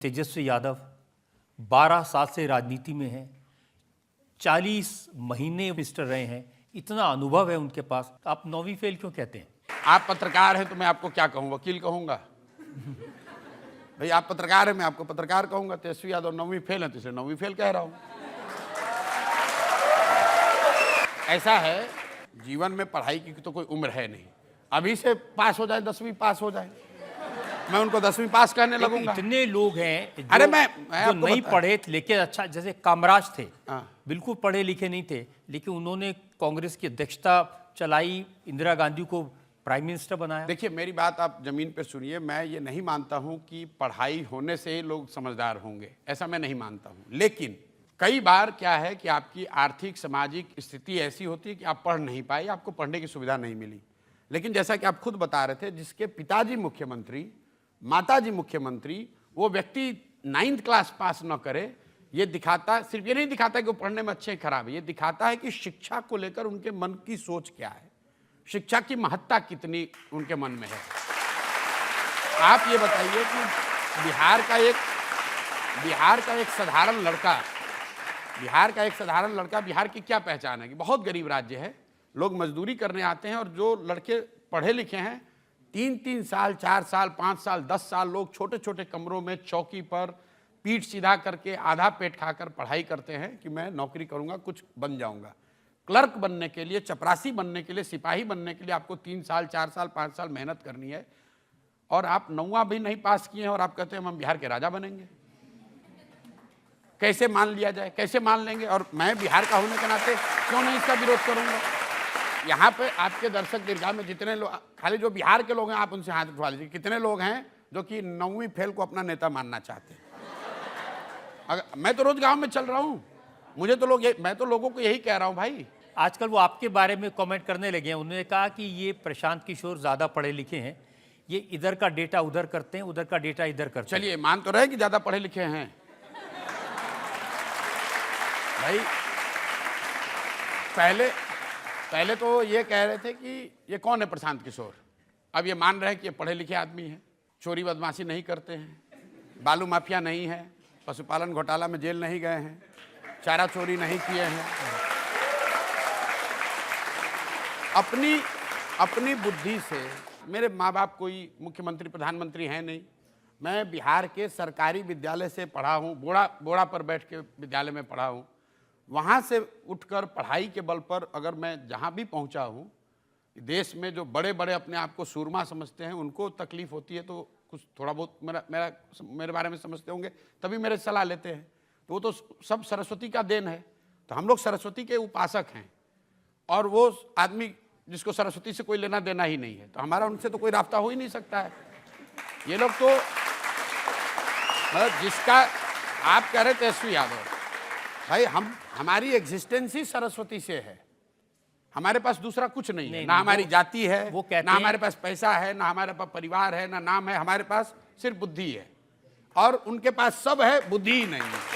तेजस्वी यादव 12 साल से राजनीति में हैं, 40 महीने मिनिस्टर रहे हैं, इतना अनुभव है उनके पास। आप 9वीं फेल क्यों कहते हैं? आप पत्रकार हैं तो मैं आपको क्या कहूँ, वकील कहूँगा? भाई आप पत्रकार हैं, मैं आपको पत्रकार कहूँगा। तेजस्वी यादव 9वीं फेल है तो इसे 9वीं फेल कह रहा हूँ। ऐसा है, जीवन में पढ़ाई की तो कोई उम्र है नहीं। अभी से पास हो जाए, 10वीं पास हो जाए, मैं उनको 10वीं पास कहने लगूंगा। इतने लोग हैं अरे मैं जो नहीं पढ़े लेकिन अच्छा, जैसे कामराज थे, बिल्कुल पढ़े लिखे नहीं थे, लेकिन उन्होंने कांग्रेस की अध्यक्षता चलाई, इंदिरा गांधी को प्राइम मिनिस्टर बनाया। देखिए, मेरी बात आप जमीन पे सुनिए। मैं ये नहीं मानता हूं कि पढ़ाई होने से ही लोग समझदार होंगे, ऐसा मैं नहीं मानता हूं। लेकिन कई बार क्या है कि आपकी आर्थिक सामाजिक स्थिति ऐसी होती है कि आप पढ़ नहीं पाए, आपको पढ़ने की सुविधा नहीं मिली। लेकिन जैसा कि आप खुद बता रहे थे, जिसके पिताजी मुख्यमंत्री, माताजी मुख्यमंत्री, वो व्यक्ति 9th क्लास पास न करे, ये दिखाता, सिर्फ ये नहीं दिखाता कि वो पढ़ने में अच्छे खराब है, ये दिखाता है कि शिक्षा को लेकर उनके मन की सोच क्या है, शिक्षा की महत्ता कितनी उनके मन में है। आप ये बताइए कि बिहार का एक साधारण लड़का, बिहार की क्या पहचान है कि बहुत गरीब राज्य है, लोग मजदूरी करने आते हैं, और जो लड़के पढ़े लिखे हैं 3-3 साल, 4 साल, 5 साल, 10 साल लोग छोटे छोटे कमरों में चौकी पर पीठ सीधा करके आधा पेट खाकर पढ़ाई करते हैं कि मैं नौकरी करूंगा, कुछ बन जाऊंगा। क्लर्क बनने के लिए, चपरासी बनने के लिए, सिपाही बनने के लिए आपको 3 साल, 4 साल, 5 साल मेहनत करनी है, और आप 9वां भी नहीं पास किए हैं और आप कहते हैं हम बिहार के राजा बनेंगे। कैसे मान लिया जाए, कैसे मान लेंगे? और मैं बिहार का होने के नाते क्यों नहीं इसका विरोध करूंगा? यहाँ पे आपके दर्शक दीर्घा में जितने लोग, खाली जो बिहार के लोग हैं आप उनसे हाथ उठवा लीजिए, कितने लोग हैं जो कि 9वीं फेल को अपना नेता मानना चाहते हैं? अगर मैं तो रोज गांव में चल रहा हूँ, मुझे तो मैं तो लोगों को यही कह रहा हूँ भाई। आजकल वो आपके बारे में कमेंट करने लगे हैं, उन्होंने कहा कि ये प्रशांत किशोर ज्यादा पढ़े लिखे हैं, ये इधर का डेटा उधर करते हैं, उधर का डेटा इधर करते हैं। चलिए मान तो रहे कि ज्यादा पढ़े लिखे हैं भाई। पहले तो ये कह रहे थे कि ये कौन है प्रशांत किशोर, अब ये मान रहे हैं कि ये पढ़े लिखे आदमी हैं, चोरी बदमाशी नहीं करते हैं, बालू माफिया नहीं है, पशुपालन घोटाला में जेल नहीं गए हैं, चारा चोरी नहीं किए हैं। अपनी बुद्धि से, मेरे माँ बाप कोई मुख्यमंत्री प्रधानमंत्री हैं नहीं, मैं बिहार के सरकारी विद्यालय से पढ़ा हूँ, बोड़ा पर बैठ के विद्यालय में पढ़ा हूँ। वहाँ से उठकर पढ़ाई के बल पर अगर मैं जहाँ भी पहुँचा हूँ, देश में जो बड़े बड़े अपने आप को सूरमा समझते हैं, उनको तकलीफ होती है तो कुछ थोड़ा बहुत मेरे बारे में समझते होंगे, तभी मेरे सलाह लेते हैं। तो वो तो सब सरस्वती का देन है। तो हम लोग सरस्वती के उपासक हैं, और वो आदमी जिसको सरस्वती से कोई लेना देना ही नहीं है, तो हमारा उनसे तो कोई रास्ता हो ही नहीं सकता है। ये लोग तो जिसका आप कह रहे तेजस्वी यादव, भाई हमारी एग्जिस्टेंस ही सरस्वती से है, हमारे पास दूसरा कुछ नहीं है। ना हमारी जाति है, ना हमारे पास पैसा है, ना हमारे पास परिवार है, ना नाम है, हमारे पास सिर्फ बुद्धि है, और उनके पास सब है, बुद्धि ही नहीं है।